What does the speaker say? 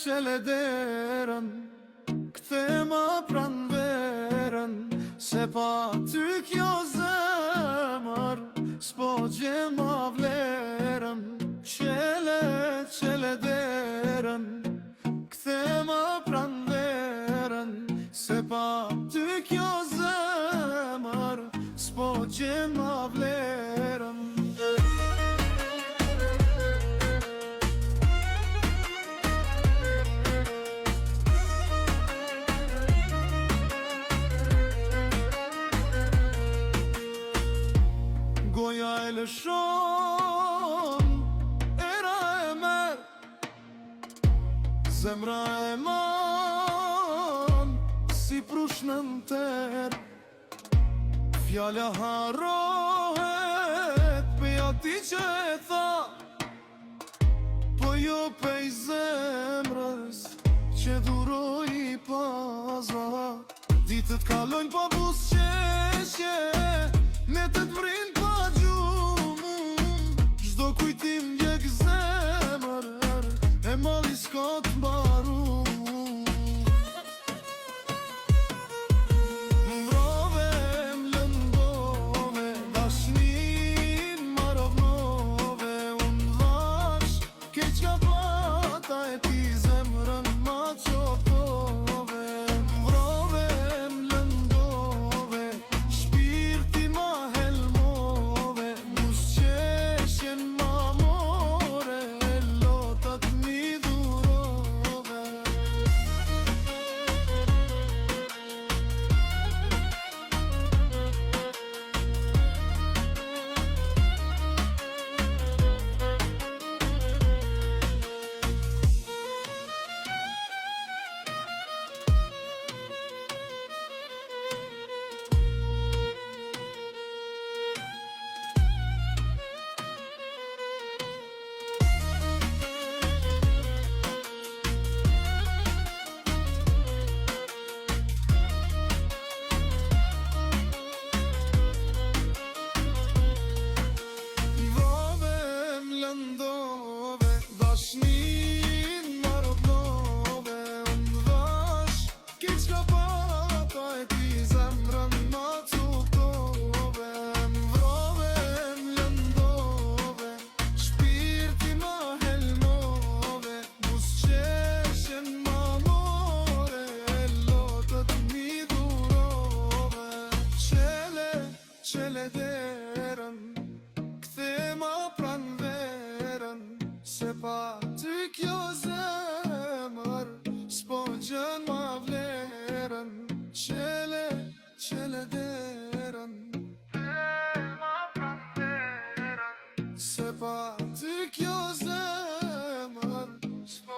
Qele derën, kthe ma pran verën, se pa ty kjo zemër s'po gjen ma vlerën. Qele derën, kthe ma pran verën, se pa ty kjo zemër s'po gjen ma vlerën. Goja e lëshon, era e mer, zemra e man, si prush në ter. Fjalla harohet pe ati që e tha, po jo pej zemrës që duroj i paza. Ditët kalojnë pa busqeshje, netët vrin pa gjumë, çdo kujtim djeg zemër, e malli s'ka t'mbaru. Mbrove, m'lëndove, dashnin marovnove, unë dhash, keq ka pata e ti zemrën ma qoftove. Mbrove, m'lëndove, shpirti ma helmove, busqeshjen ma more, e lotat mi durove. Dashnin marovnove, unë dhash, keq ka pata e ti zemrën ma cuktove. Mvrove, m'lëndove, shpirti ma helmove, busqeshjen ma more, e lotët mi durove. Qele derën, kthe ma pran verën, se pa ty kjo zemër s'po gjen ma vlerën. Qele derën, kthe ma pran verën, se pa ty kjo zemër s'po